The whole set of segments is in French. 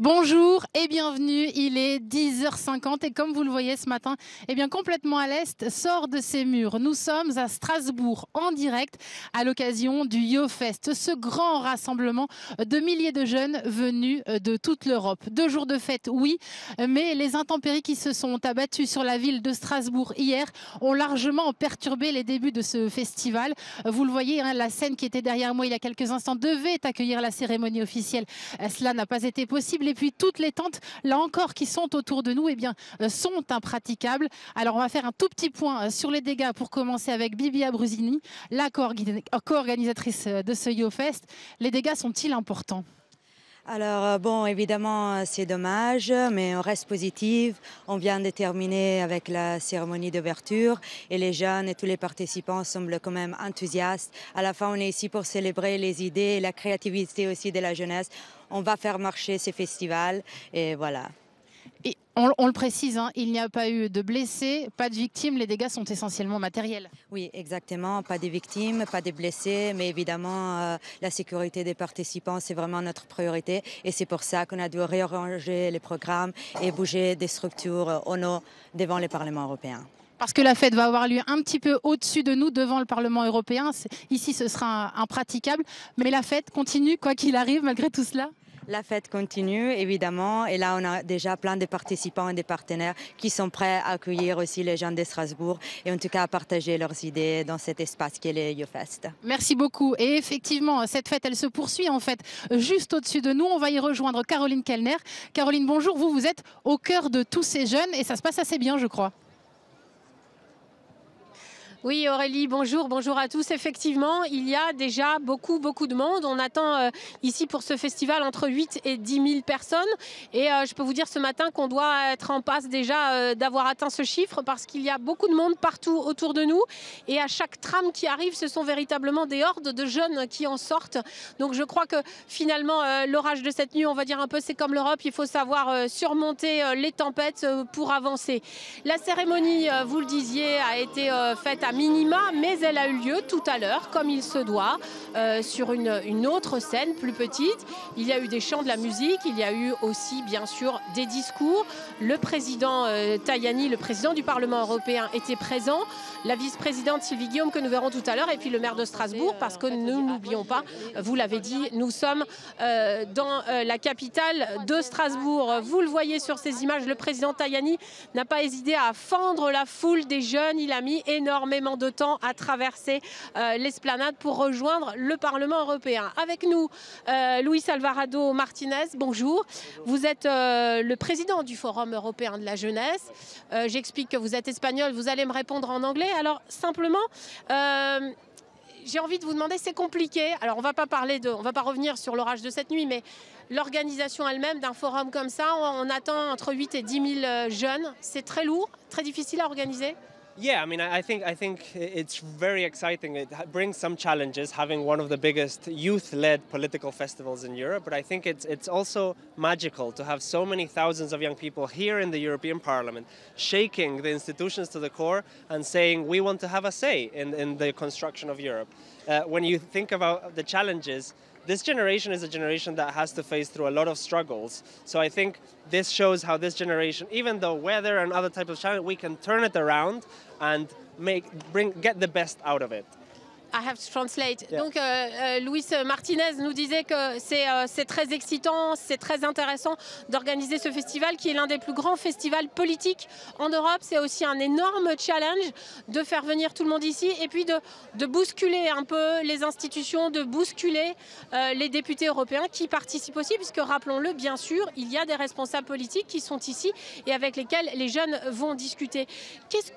Bonjour et bienvenue, il est 10h50 et comme vous le voyez ce matin, complètement à l'est, sort de ses murs. Nous sommes à Strasbourg en direct à l'occasion du YoFest, ce grand rassemblement de milliers de jeunes venus de toute l'Europe. 2 jours de fête, oui, mais les intempéries qui se sont abattues sur la ville de Strasbourg hier ont largement perturbé les débuts de ce festival. Vous le voyez, la scène qui était derrière moi il y a quelques instants devait accueillir la cérémonie officielle. Cela n'a pas été possible. Et puis toutes les tentes, là encore, qui sont autour de nous, sont impraticables. Alors on va faire un tout petit point sur les dégâts pour commencer avec Bibi Abruzini, la co-organisatrice de ce YoFest. Les dégâts sont-ils importants ? Alors bon, évidemment, c'est dommage, mais on reste positif. On vient de terminer avec la cérémonie d'ouverture et les jeunes et tous les participants semblent quand même enthousiastes. À la fin, on est ici pour célébrer les idées et la créativité aussi de la jeunesse. On va faire marcher ces festivals et voilà. Et on le précise, il n'y a pas eu de blessés, pas de victimes, les dégâts sont essentiellement matériels. Oui, exactement. Pas de victimes, pas de blessés, mais évidemment, la sécurité des participants, c'est vraiment notre priorité. Et c'est pour ça qu'on a dû réarranger les programmes et bouger des structures ONU devant le Parlement européen. Parce que la fête va avoir lieu un petit peu au-dessus de nous, devant le Parlement européen. Ici, ce sera impraticable, mais la fête continue, quoi qu'il arrive, malgré tout cela. La fête continue, évidemment, et là, on a déjà plein de participants et des partenaires qui sont prêts à accueillir aussi les gens de Strasbourg et en tout cas à partager leurs idées dans cet espace qui est le YoFest. Merci beaucoup. Et effectivement, cette fête, elle se poursuit en fait juste au-dessus de nous. On va y rejoindre Caroline Kellner. Caroline, bonjour. Vous êtes au cœur de tous ces jeunes et ça se passe assez bien, je crois. Oui Aurélie, bonjour à tous. Effectivement, il y a déjà beaucoup de monde. On attend ici pour ce festival entre 8 et 10 000 personnes. Et je peux vous dire ce matin qu'on doit être en passe déjà d'avoir atteint ce chiffre parce qu'il y a beaucoup de monde partout autour de nous. Et à chaque tram qui arrive, ce sont véritablement des hordes de jeunes qui en sortent. Donc je crois que finalement, l'orage de cette nuit, on va dire un peu, c'est comme l'Europe. Il faut savoir surmonter les tempêtes pour avancer. La cérémonie, vous le disiez, a été faite à minima, mais elle a eu lieu tout à l'heure, comme il se doit, sur une autre scène plus petite. Il y a eu des chants, de la musique, il y a eu aussi bien sûr des discours. Le président Tajani, le président du Parlement européen, était présent. La vice-présidente Sylvie Guillaume que nous verrons tout à l'heure, et puis le maire de Strasbourg, parce que ne n'oublions pas, vous l'avez dit, nous sommes dans la capitale de Strasbourg. Vous le voyez sur ces images, le président Tajani n'a pas hésité à fendre la foule des jeunes. Il a mis énormément de temps à traverser l'esplanade pour rejoindre le Parlement européen. Avec nous, Luis Alvarado Martinez, bonjour. Vous êtes le président du Forum européen de la jeunesse. J'explique que vous êtes espagnol, vous allez me répondre en anglais. Alors simplement, j'ai envie de vous demander, c'est compliqué. Alors on va pas revenir sur l'orage de cette nuit, mais l'organisation elle-même d'un forum comme ça, on attend entre 8 et 10 000 jeunes. C'est très lourd, très difficile à organiser. Yeah, I mean, I think it's very exciting. It brings some challenges having one of the biggest youth-led political festivals in Europe, but I think it's also magical to have so many thousands of young people here in the European Parliament shaking the institutions to the core and saying we want to have a say in the construction of Europe. When you think about the challenges, this generation is a generation that has to face through a lot of struggles. So I think this shows how this generation, even though weather and other types of challenges, we can turn it around and get the best out of it. I have to translate. Yeah. Donc, Luis Martinez nous disait que c'est très excitant, c'est très intéressant d'organiser ce festival qui est l'un des plus grands festivals politiques en Europe. C'est aussi un énorme challenge de faire venir tout le monde ici et puis de bousculer un peu les institutions, de bousculer les députés européens qui participent aussi, puisque rappelons-le, bien sûr, il y a des responsables politiques qui sont ici et avec lesquels les jeunes vont discuter. Qu'est-ce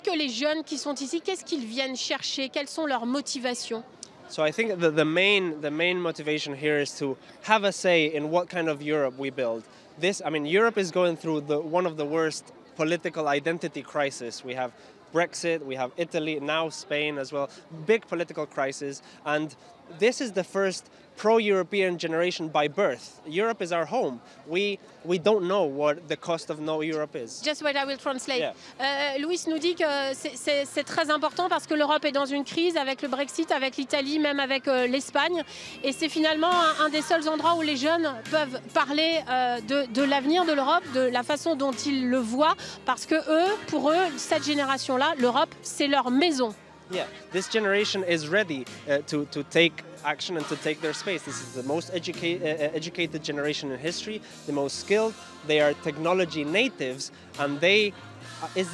que les jeunes qui sont ici, qu'est-ce qu'ils viennent chercher? Quelles sont leurs motivations? So I think the main motivation here is to have a say in what kind of Europe we build. Europe is going through one of the worst political identity crisis. We have Brexit, we have Italy, now Spain as well, big political crisis, and this is the first pro-European generation by birth. Europe is our home. We don't know what the cost of no Europe is. Just wait, I will translate. Yeah. Louis nous dit que c'est très important parce que l'Europe est dans une crise avec le Brexit, avec l'Italie, même avec l'Espagne. Et c'est finalement un des seuls endroits où les jeunes peuvent parler de l'avenir de l'Europe, de la façon dont ils le voient. Parce que pour eux, cette génération-là, l'Europe, c'est leur maison. Yeah, this generation is ready to take action and to take their space. This is the most educated generation in history, the most skilled. They are technology natives, and they is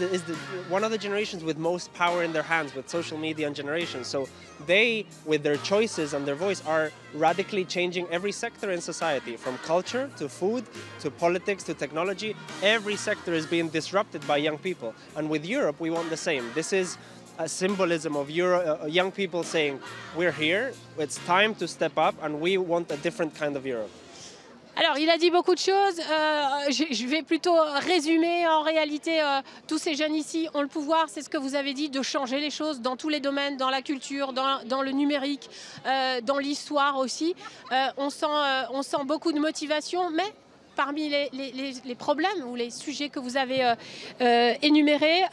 one of the generations with most power in their hands with social media and generations. So they, with their choices and their voice, are radically changing every sector in society, from culture to food to politics to technology. Every sector is being disrupted by young people. And with Europe, we want the same. This is a symbolism of young people saying, we're here, it's time to step up, and we want a different kind of Europe. Alors, il a dit beaucoup de choses. Je vais plutôt résumer. En réalité, tous ces jeunes ici ont le pouvoir, c'est ce que vous avez dit, de changer les choses dans tous les domaines, dans la culture, dans le numérique, dans l'histoire aussi. On sent beaucoup de motivation, mais parmi les problèmes ou les sujets que vous avez énumérés,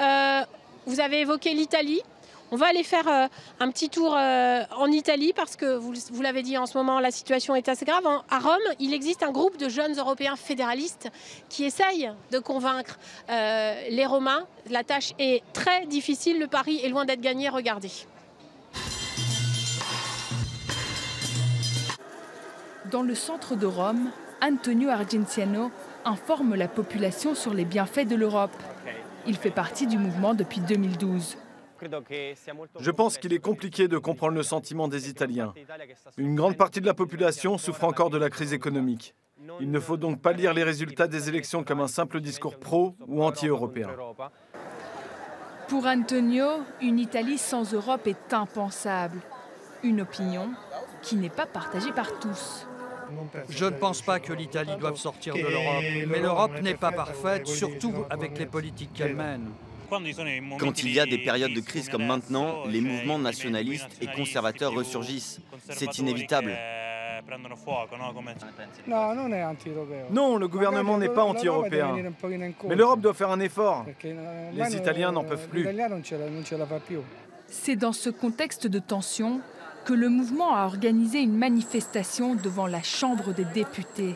vous avez évoqué l'Italie. On va aller faire un petit tour en Italie parce que, vous l'avez dit, en ce moment, la situation est assez grave. À Rome, il existe un groupe de jeunes Européens fédéralistes qui essayent de convaincre les Romains. La tâche est très difficile, le pari est loin d'être gagné. Regardez. Dans le centre de Rome, Antonio Argenziano informe la population sur les bienfaits de l'Europe. Il fait partie du mouvement depuis 2012. Je pense qu'il est compliqué de comprendre le sentiment des Italiens. Une grande partie de la population souffre encore de la crise économique. Il ne faut donc pas lire les résultats des élections comme un simple discours pro ou anti-européen. Pour Antonio, une Italie sans Europe est impensable. Une opinion qui n'est pas partagée par tous. Je ne pense pas que l'Italie doive sortir de l'Europe. Mais l'Europe n'est pas parfaite, surtout avec les politiques qu'elle mène. Quand il y a des périodes de crise comme maintenant, les mouvements nationalistes et conservateurs ressurgissent. C'est inévitable. Non, le gouvernement n'est pas anti-européen. Mais l'Europe doit faire un effort. Les Italiens n'en peuvent plus. C'est dans ce contexte de tension que le mouvement a organisé une manifestation devant la Chambre des députés.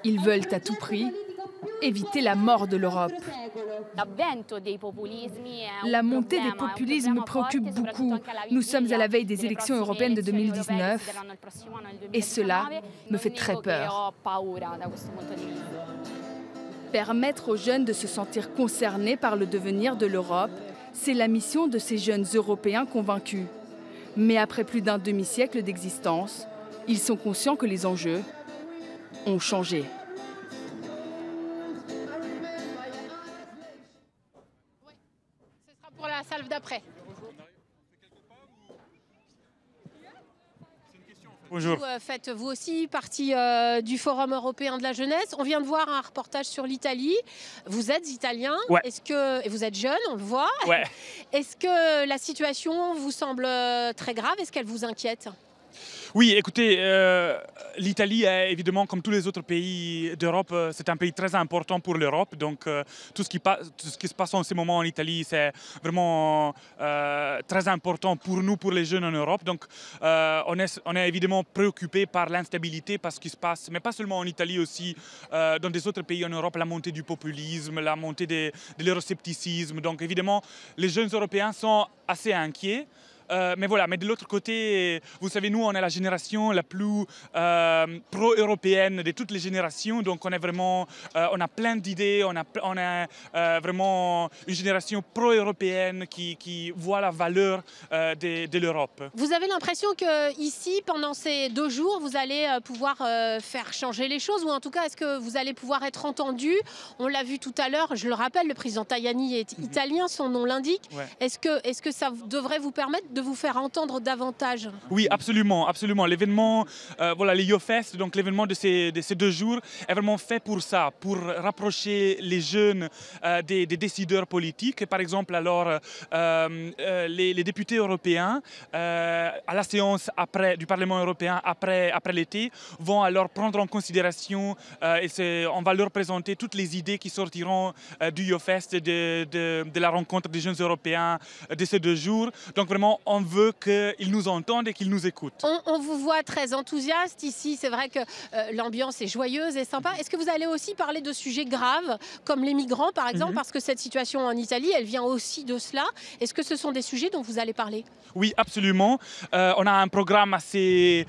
Ils veulent à tout prix éviter la mort de l'Europe. La montée des populismes préoccupe beaucoup. Nous sommes à la veille des élections européennes de 2019 et cela me fait très peur. Permettre aux jeunes de se sentir concernés par le devenir de l'Europe, c'est la mission de ces jeunes Européens convaincus. Mais après plus d'un demi-siècle d'existence, ils sont conscients que les enjeux ont changé. Ce sera pour la salve d'après. Bonjour. Vous faites vous aussi partie du Forum européen de la jeunesse. On vient de voir un reportage sur l'Italie. Vous êtes italien. Ouais. Et vous êtes jeune, on le voit. Ouais. Est-ce que la situation vous semble très grave? Est-ce qu'elle vous inquiète? Oui, écoutez, l'Italie est évidemment, comme tous les autres pays d'Europe, c'est un pays très important pour l'Europe. Donc, tout ce qui se passe en ce moment en Italie, c'est vraiment très important pour nous, pour les jeunes en Europe. Donc, on est évidemment préoccupé par l'instabilité, par ce qui se passe, mais pas seulement en Italie, aussi dans des autres pays en Europe, la montée du populisme, la montée de l'euroscepticisme. Donc, évidemment, les jeunes Européens sont assez inquiets. Mais voilà, mais de l'autre côté, vous savez, nous, on est la génération la plus pro-européenne de toutes les générations. Donc, on est vraiment, on a plein d'idées, on a vraiment une génération pro-européenne qui voit la valeur de l'Europe. Vous avez l'impression qu'ici, pendant ces 2 jours, vous allez pouvoir faire changer les choses, ou en tout cas, est-ce que vous allez pouvoir être entendu? On l'a vu tout à l'heure, je le rappelle, le président Tajani est italien, son nom l'indique. Ouais. Est-ce que ça devrait vous permettre de vous faire entendre davantage. Oui, absolument, absolument. L'événement, voilà, les YoFest, donc l'événement de ces 2 jours, est vraiment fait pour ça, pour rapprocher les jeunes des décideurs politiques. Par exemple, alors, les députés européens, à la séance du Parlement européen après l'été, vont alors prendre en considération et on va leur présenter toutes les idées qui sortiront du YoFest, de la rencontre des jeunes Européens de ces 2 jours. Donc vraiment, on veut qu'ils nous entendent et qu'ils nous écoutent. On vous voit très enthousiaste ici. C'est vrai que l'ambiance est joyeuse et sympa. Est-ce que vous allez aussi parler de sujets graves, comme les migrants par exemple, parce que cette situation en Italie, elle vient aussi de cela. Est-ce que ce sont des sujets dont vous allez parler? Oui, absolument. On a un programme assez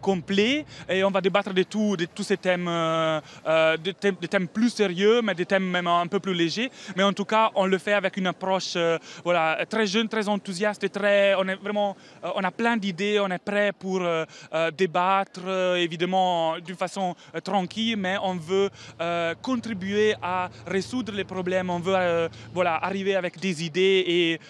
complet et on va débattre de tous ces thèmes, des thèmes plus sérieux, mais des thèmes même un peu plus légers. Mais en tout cas, on le fait avec une approche voilà, très jeune, très enthousiaste. On a plein d'idées, on est prêt pour débattre, évidemment d'une façon tranquille, mais on veut contribuer à résoudre les problèmes. On veut voilà, arriver avec des idées et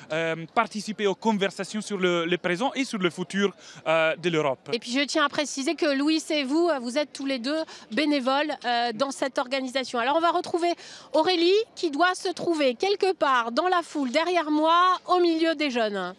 participer aux conversations sur le présent et sur le futur de l'Europe. Et puis je tiens à préciser que Louis et vous, vous êtes tous les 2 bénévoles dans cette organisation. Alors on va retrouver Aurélie qui doit se trouver quelque part dans la foule derrière moi au milieu des jeunes.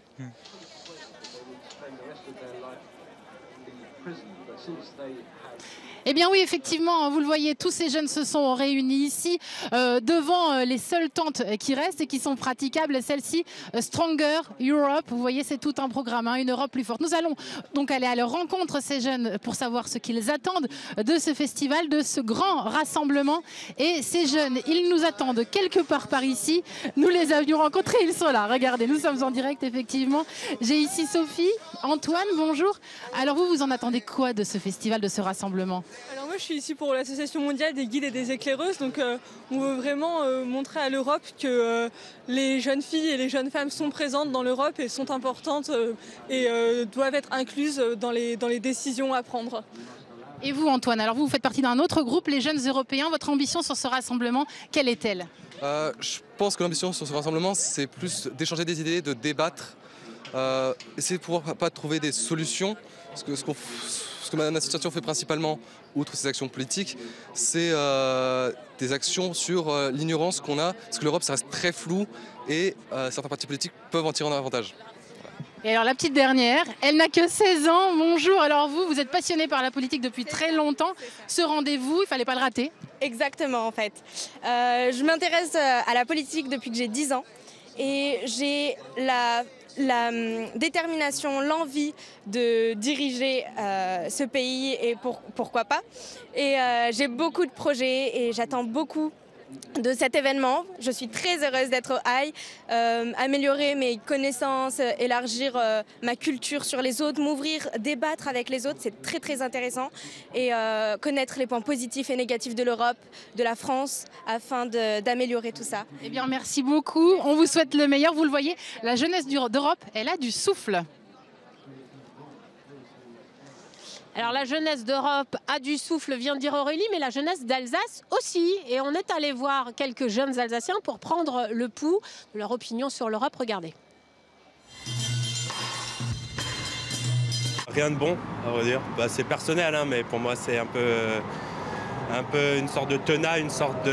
Eh bien oui, effectivement, vous le voyez, tous ces jeunes se sont réunis ici devant les seules tentes qui restent et qui sont praticables, celle-ci, Stronger Europe. Vous voyez, c'est tout un programme, hein, une Europe plus forte. Nous allons donc aller à leur rencontre, ces jeunes, pour savoir ce qu'ils attendent de ce festival, de ce grand rassemblement. Et ces jeunes, ils nous attendent quelque part par ici. Nous les avions rencontrés, ils sont là. Regardez, nous sommes en direct, effectivement. J'ai ici Sophie, Antoine, bonjour. Alors vous en attendez quoi de ce festival, de ce rassemblement ? Alors moi je suis ici pour l'Association mondiale des guides et des éclaireuses, donc on veut vraiment montrer à l'Europe que les jeunes filles et les jeunes femmes sont présentes dans l'Europe et sont importantes et doivent être incluses dans les décisions à prendre. Et vous Antoine, alors vous faites partie d'un autre groupe, les Jeunes Européens, votre ambition sur ce rassemblement, quelle est-elle ? Je pense que l'ambition sur ce rassemblement c'est plus d'échanger des idées, de débattre, essayer de pouvoir pas trouver des solutions, ce que ma association fait principalement, outre ces actions politiques, c'est des actions sur l'ignorance qu'on a, parce que l'Europe, ça reste très flou et certains partis politiques peuvent en tirer un avantage. Et alors la petite dernière, elle n'a que 16 ans, bonjour. Alors vous êtes passionnée par la politique depuis très longtemps. Ce rendez-vous, il ne fallait pas le rater. Exactement en fait. Je m'intéresse à la politique depuis que j'ai 10 ans et j'ai la détermination, l'envie de diriger ce pays et pourquoi pas. Et j'ai beaucoup de projets et j'attends beaucoup de cet événement. Je suis très heureuse d'être au Haï, améliorer mes connaissances, élargir ma culture sur les autres, m'ouvrir, débattre avec les autres, c'est très très intéressant et connaître les points positifs et négatifs de l'Europe, de la France, afin d'améliorer tout ça. Eh bien merci beaucoup, on vous souhaite le meilleur, vous le voyez, la jeunesse d'Europe, elle a du souffle. Alors la jeunesse d'Europe a du souffle, vient de dire Aurélie, mais la jeunesse d'Alsace aussi. Et on est allé voir quelques jeunes Alsaciens pour prendre le pouls de leur opinion sur l'Europe. Regardez. Rien de bon, à vrai dire. C'est personnel, hein, mais pour moi c'est un peu une sorte de tenaille, une sorte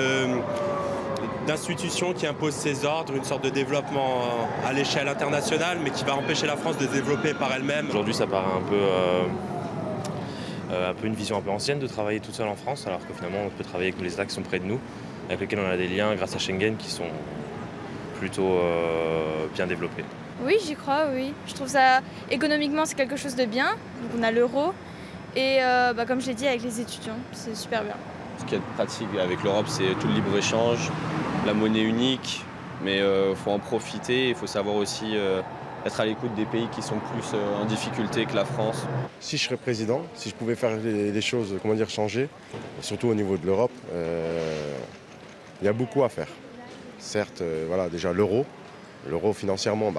d'institution qui impose ses ordres, une sorte de développement à l'échelle internationale, mais qui va empêcher la France de se développer par elle-même. Aujourd'hui ça paraît un peu une vision un peu ancienne de travailler tout seul en France, alors que finalement on peut travailler avec les États qui sont près de nous, avec lesquels on a des liens grâce à Schengen qui sont plutôt bien développés. Oui, j'y crois, oui. Je trouve ça, économiquement, c'est quelque chose de bien. Donc on a l'euro et comme je l'ai dit, avec les étudiants, c'est super bien. Ce qui est pratique avec l'Europe, c'est tout le libre-échange, la monnaie unique, mais il faut en profiter, il faut savoir aussi être à l'écoute des pays qui sont plus en difficulté que la France. Si je serais président, si je pouvais faire les choses, changer, surtout au niveau de l'Europe, il y a beaucoup à faire. Certes, déjà l'euro financièrement,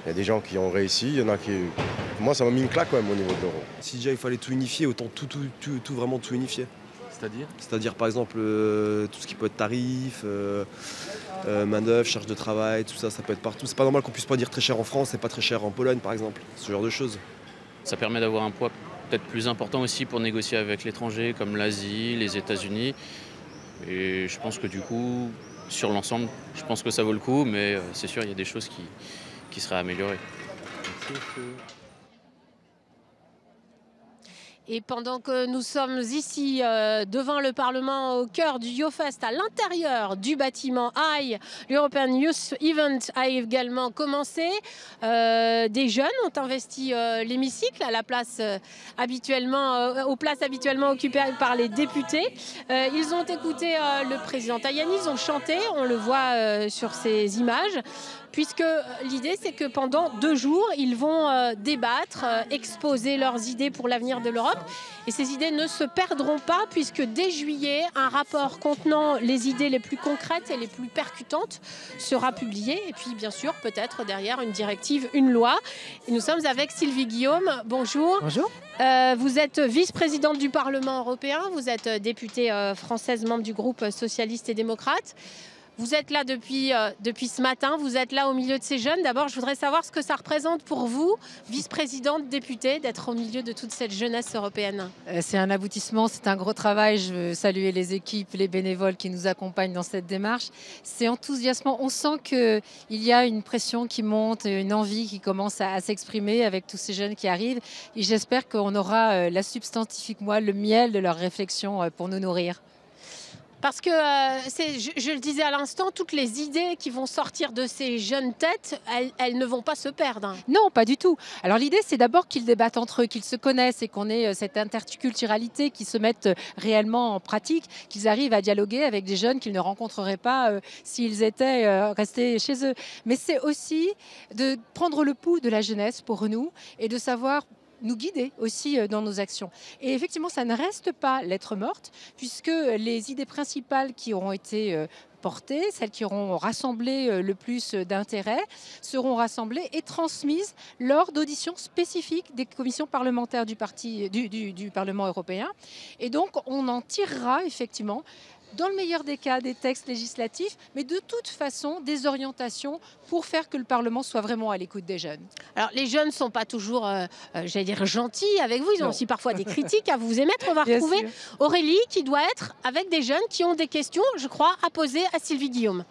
il y a des gens qui ont réussi, il y en a qui... Moi, ça m'a mis une claque quand même au niveau de l'euro. Si déjà il fallait tout unifier, autant vraiment tout unifier. C'est-à-dire ? C'est-à-dire par exemple tout ce qui peut être tarif, main-d'œuvre, charge de travail, tout ça, ça peut être partout. C'est pas normal qu'on puisse pas dire très cher en France et pas très cher en Pologne, par exemple, ce genre de choses. Ça permet d'avoir un poids peut-être plus important aussi pour négocier avec l'étranger, comme l'Asie, les États-Unis. Et je pense que du coup, sur l'ensemble, je pense que ça vaut le coup, mais c'est sûr, il y a des choses qui seraient améliorées. Et pendant que nous sommes ici devant le Parlement au cœur du YoFest, à l'intérieur du bâtiment AI, l'European Youth Event a également commencé. Des jeunes ont investi l'hémicycle à la place aux places habituellement occupées par les députés. Ils ont écouté le président Tajani, ils ont chanté, on le voit sur ces images. Puisque l'idée, c'est que pendant 2 jours, ils vont débattre, exposer leurs idées pour l'avenir de l'Europe. Et ces idées ne se perdront pas, puisque dès juillet, un rapport contenant les idées les plus concrètes et les plus percutantes sera publié. Et puis, bien sûr, peut-être derrière une directive, une loi. Et nous sommes avec Sylvie Guillaume. Bonjour. Bonjour. Vous êtes vice-présidente du Parlement européen. Vous êtes députée française, membre du groupe socialiste et démocrate. Vous êtes là depuis ce matin, vous êtes là au milieu de ces jeunes. D'abord, je voudrais savoir ce que ça représente pour vous, vice-présidente, députée, d'être au milieu de toute cette jeunesse européenne. C'est un aboutissement, c'est un gros travail. Je veux saluer les équipes, les bénévoles qui nous accompagnent dans cette démarche. C'est enthousiasmant. On sent qu'il y a une pression qui monte, une envie qui commence à s'exprimer avec tous ces jeunes qui arrivent. Et j'espère qu'on aura la substantifique moelle, le miel de leurs réflexions pour nous nourrir. Parce que, je le disais à l'instant, toutes les idées qui vont sortir de ces jeunes têtes, elles ne vont pas se perdre. Non, pas du tout. Alors l'idée, c'est d'abord qu'ils débattent entre eux, qu'ils se connaissent et qu'on ait cette interculturalité, qu'ils se mettent réellement en pratique, qu'ils arrivent à dialoguer avec des jeunes qu'ils ne rencontreraient pas s'ils étaient restés chez eux. Mais c'est aussi de prendre le pouls de la jeunesse pour nous et de savoir nous guider aussi dans nos actions. Et effectivement, ça ne reste pas lettre morte, puisque les idées principales qui auront été portées, celles qui auront rassemblé le plus d'intérêt, seront rassemblées et transmises lors d'auditions spécifiques des commissions parlementaires du Parlement européen. Et donc, on en tirera effectivement, dans le meilleur des cas, des textes législatifs, mais de toute façon, des orientations pour faire que le Parlement soit vraiment à l'écoute des jeunes. Alors, les jeunes ne sont pas toujours, j'allais dire, gentils avec vous. Ils ont aussi parfois des critiques à vous émettre. On va retrouver Aurélie, qui doit être avec des jeunes qui ont des questions, je crois, à poser à Sylvie Guillaume.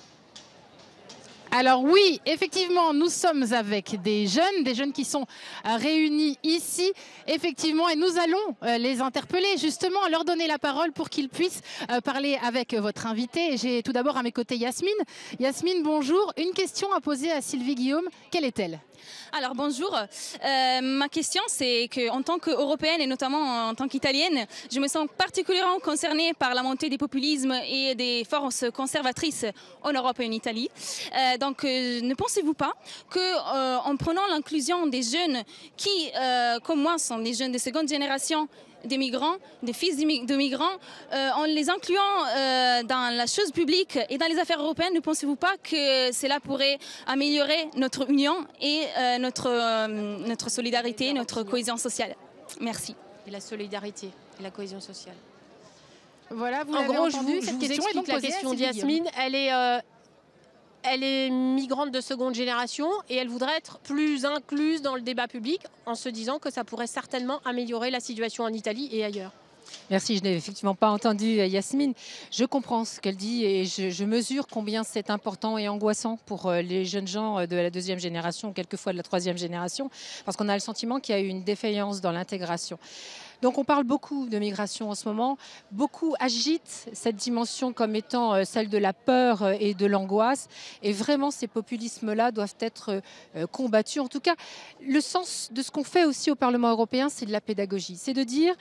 Alors oui, effectivement, nous sommes avec des jeunes qui sont réunis ici, effectivement, et nous allons les interpeller, justement, leur donner la parole pour qu'ils puissent parler avec votre invité. J'ai tout d'abord à mes côtés Yasmine. Yasmine, bonjour. Une question à poser à Sylvie Guillaume. Quelle est-elle ? Alors bonjour, ma question c'est qu'en tant qu'Européenne et notamment en tant qu'Italienne, je me sens particulièrement concernée par la montée des populismes et des forces conservatrices en Europe et en Italie. Donc ne pensez-vous pas qu'en prenant l'inclusion des jeunes qui, comme moi, sont des jeunes de seconde génération, des migrants, des fils de migrants, en les incluant dans la chose publique et dans les affaires européennes, ne pensez-vous pas que cela pourrait améliorer notre union et notre solidarité, notre cohésion sociale? Merci. Et la solidarité et la cohésion sociale. Voilà, vous en gros, entendu, je vous explique la question d'Yasmine. Elle est migrante de seconde génération et elle voudrait être plus incluse dans le débat public en se disant que ça pourrait certainement améliorer la situation en Italie et ailleurs. Merci, je n'ai effectivement pas entendu Yasmine. Je comprends ce qu'elle dit et je mesure combien c'est important et angoissant pour les jeunes gens de la deuxième génération, quelquefois de la troisième génération, parce qu'on a le sentiment qu'il y a eu une défaillance dans l'intégration. Donc on parle beaucoup de migration en ce moment, beaucoup agitent cette dimension comme étant celle de la peur et de l'angoisse. Et vraiment, ces populismes-là doivent être combattus. En tout cas, le sens de ce qu'on fait aussi au Parlement européen, c'est de la pédagogie. C'est de dire,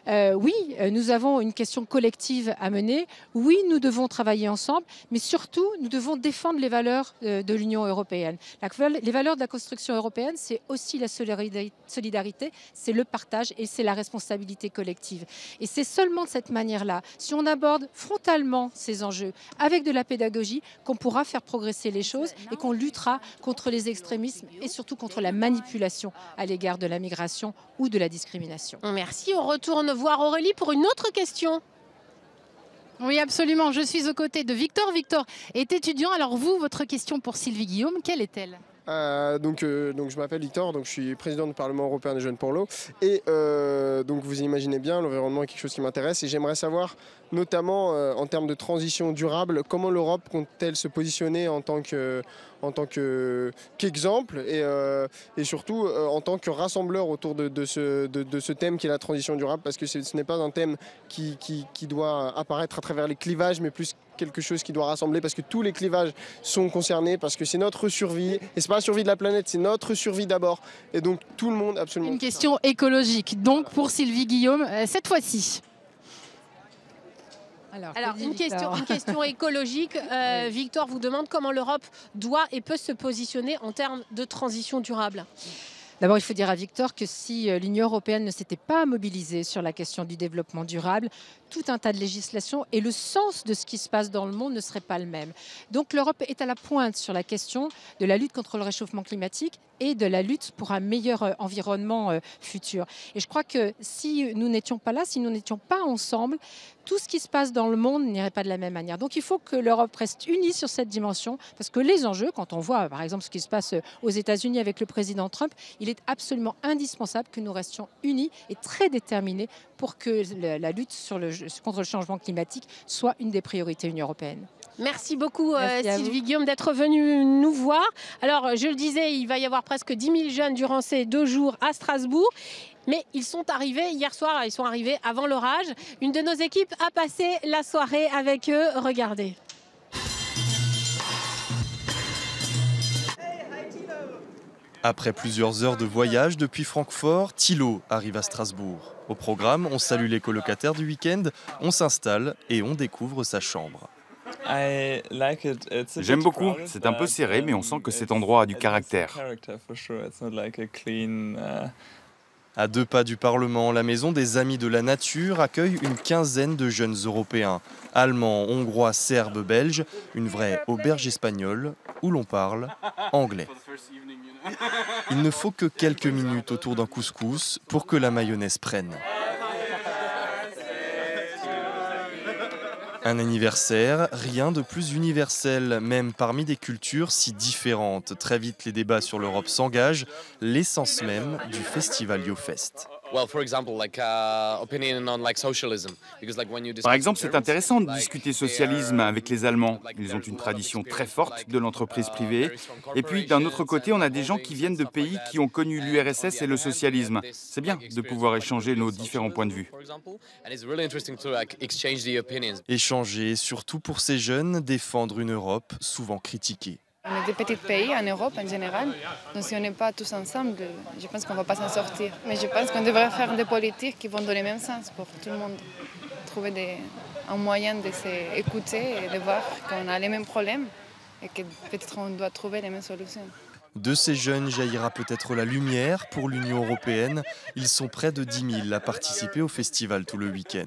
oui, nous avons une question collective à mener, oui, nous devons travailler ensemble, mais surtout, nous devons défendre les valeurs de l'Union européenne. Les valeurs de la construction européenne, c'est aussi la solidarité, c'est le partage et c'est la responsabilité collective. Et c'est seulement de cette manière-là, si on aborde frontalement ces enjeux avec de la pédagogie, qu'on pourra faire progresser les choses et qu'on luttera contre les extrémismes et surtout contre la manipulation à l'égard de la migration ou de la discrimination. Merci. On retourne voir Aurélie pour une autre question. Oui, absolument. Je suis aux côtés de Victor. Victor est étudiant. Alors vous, votre question pour Sylvie Guillaume, quelle est-elle ? Donc je m'appelle Victor, donc je suis président du Parlement européen des jeunes pour l'eau et donc vous imaginez bien, l'environnement est quelque chose qui m'intéresse et j'aimerais savoir notamment en termes de transition durable, comment l'Europe compte-t-elle se positionner en tant qu'exemple et surtout en tant que rassembleur autour de ce thème qui est la transition durable, parce que ce n'est pas un thème qui doit apparaître à travers les clivages, mais plus quelque chose qui doit rassembler, parce que tous les clivages sont concernés, parce que c'est notre survie, et c'est pas la survie de la planète, c'est notre survie d'abord, et donc tout le monde absolument. Une question écologique, donc pour Sylvie Guillaume, cette fois-ci. Alors une question écologique. Victor vous demande comment l'Europe doit et peut se positionner en termes de transition durable. D'abord, il faut dire à Victor que si l'Union européenne ne s'était pas mobilisée sur la question du développement durable, tout un tas de législations et le sens de ce qui se passe dans le monde ne serait pas le même. Donc l'Europe est à la pointe sur la question de la lutte contre le réchauffement climatique et de la lutte pour un meilleur environnement futur. Et je crois que si nous n'étions pas là, si nous n'étions pas ensemble, tout ce qui se passe dans le monde n'irait pas de la même manière. Donc il faut que l'Europe reste unie sur cette dimension, parce que les enjeux, quand on voit par exemple ce qui se passe aux États-Unis avec le président Trump, il est absolument indispensable que nous restions unis et très déterminés pour que la lutte contre le changement climatique soit une des priorités de l'Union européenne. Merci beaucoup Sylvie Guillaume d'être venue nous voir. Alors je le disais, il va y avoir presque 10 000 jeunes durant ces 2 jours à Strasbourg. Mais ils sont arrivés hier soir, ils sont arrivés avant l'orage. Une de nos équipes a passé la soirée avec eux. Regardez. Après plusieurs heures de voyage depuis Francfort, Thilo arrive à Strasbourg. Au programme, on salue les colocataires du week-end, on s'installe et on découvre sa chambre. J'aime beaucoup, c'est un peu serré, mais on sent que cet endroit a du caractère. À 2 pas du Parlement, la maison des Amis de la Nature accueille une quinzaine de jeunes Européens. Allemands, Hongrois, Serbes, Belges, une vraie auberge espagnole où l'on parle anglais. Il ne faut que quelques minutes autour d'un couscous pour que la mayonnaise prenne. Un anniversaire, rien de plus universel, même parmi des cultures si différentes. Très vite, les débats sur l'Europe s'engagent, l'essence même du festival YoFest. Par exemple, c'est intéressant de discuter socialisme avec les Allemands. Ils ont une tradition très forte de l'entreprise privée. Et puis, d'un autre côté, on a des gens qui viennent de pays qui ont connu l'URSS et le socialisme. C'est bien de pouvoir échanger nos différents points de vue. Échanger, surtout pour ces jeunes, défendre une Europe souvent critiquée. On est des petits pays en Europe en général, donc si on n'est pas tous ensemble, je pense qu'on ne va pas s'en sortir. Mais je pense qu'on devrait faire des politiques qui vont dans le même sens pour tout le monde. Trouver un moyen de s'écouter et de voir qu'on a les mêmes problèmes et que peut-être on doit trouver les mêmes solutions. De ces jeunes jaillira peut-être la lumière pour l'Union européenne. Ils sont près de 10 000 à participer au festival tout le week-end.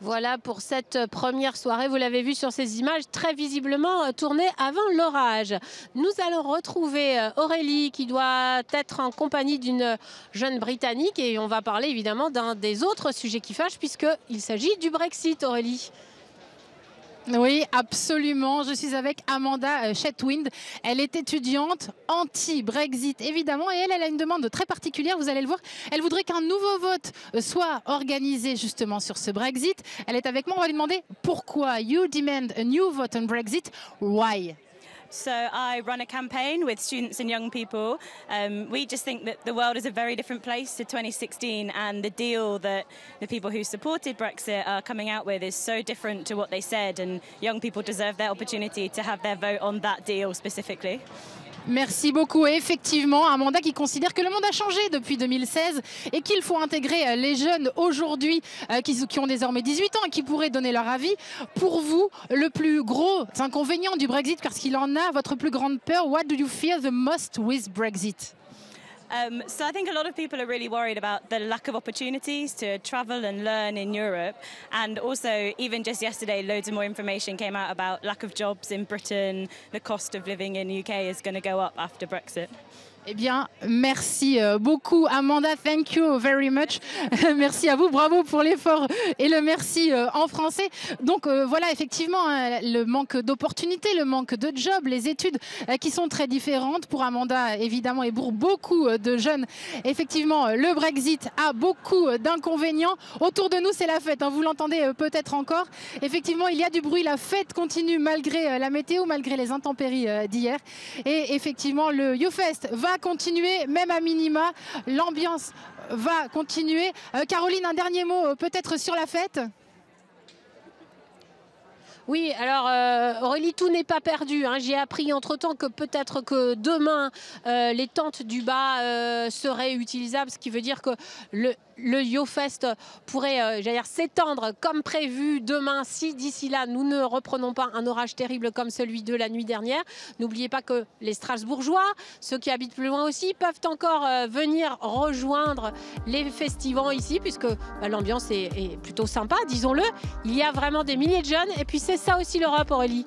Voilà pour cette première soirée, vous l'avez vu sur ces images, très visiblement tournées avant l'orage. Nous allons retrouver Aurélie qui doit être en compagnie d'une jeune Britannique et on va parler évidemment d'un des autres sujets qui fâchent puisqu'il s'agit du Brexit, Aurélie. Oui, absolument. Je suis avec Amanda Chetwynd. Elle est étudiante anti-Brexit, évidemment, et elle a une demande très particulière, vous allez le voir. Elle voudrait qu'un nouveau vote soit organisé justement sur ce Brexit. Elle est avec moi, on va lui demander pourquoi. You demand a new vote on Brexit. Why? So I run a campaign with students and young people. We just think that the world is a very different place to 2016 and the deal that the people who supported Brexit are coming out with is so different to what they said, and young people deserve their opportunity to have their vote on that deal specifically. Merci beaucoup. Et effectivement, Amanda qui considère que le monde a changé depuis 2016 et qu'il faut intégrer les jeunes aujourd'hui qui ont désormais 18 ans et qui pourraient donner leur avis. Pour vous, le plus gros inconvénient du Brexit, parce qu'il en a, votre plus grande peur, what do you fear the most with Brexit? So I think a lot of people are really worried about the lack of opportunities to travel and learn in Europe, and also even just yesterday loads of more information came out about lack of jobs in Britain. The cost of living in the UK is going to go up after Brexit. Eh bien, merci beaucoup Amanda, thank you very much. Merci à vous, bravo pour l'effort et le merci en français. Donc voilà, effectivement, le manque d'opportunités, le manque de jobs, les études qui sont très différentes pour Amanda évidemment et pour beaucoup de jeunes. Effectivement, le Brexit a beaucoup d'inconvénients. Autour de nous, c'est la fête, hein, vous l'entendez peut-être encore. Effectivement, il y a du bruit, la fête continue malgré la météo, malgré les intempéries d'hier. Et effectivement, le YouFest va continuer, même à minima, l'ambiance va continuer. Caroline, un dernier mot peut-être sur la fête ? Oui, alors Aurélie, tout n'est pas perdu, hein. J'ai appris entre-temps que peut-être que demain, les tentes du bas seraient utilisables, ce qui veut dire que le YouFest pourrait s'étendre comme prévu demain si d'ici là nous ne reprenons pas un orage terrible comme celui de la nuit dernière. N'oubliez pas que les Strasbourgeois, ceux qui habitent plus loin aussi, peuvent encore venir rejoindre les festivals ici puisque l'ambiance est plutôt sympa, disons-le. Il y a vraiment des milliers de jeunes et puis c'est ça aussi l'Europe, Aurélie.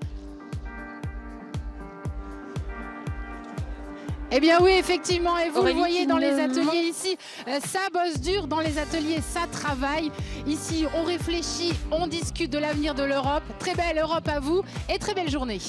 Eh bien oui, effectivement, et vous Aurélie, le voyez dans les ateliers ici, ça bosse dur, dans les ateliers, ça travaille. Ici, on réfléchit, on discute de l'avenir de l'Europe. Très belle Europe à vous et très belle journée.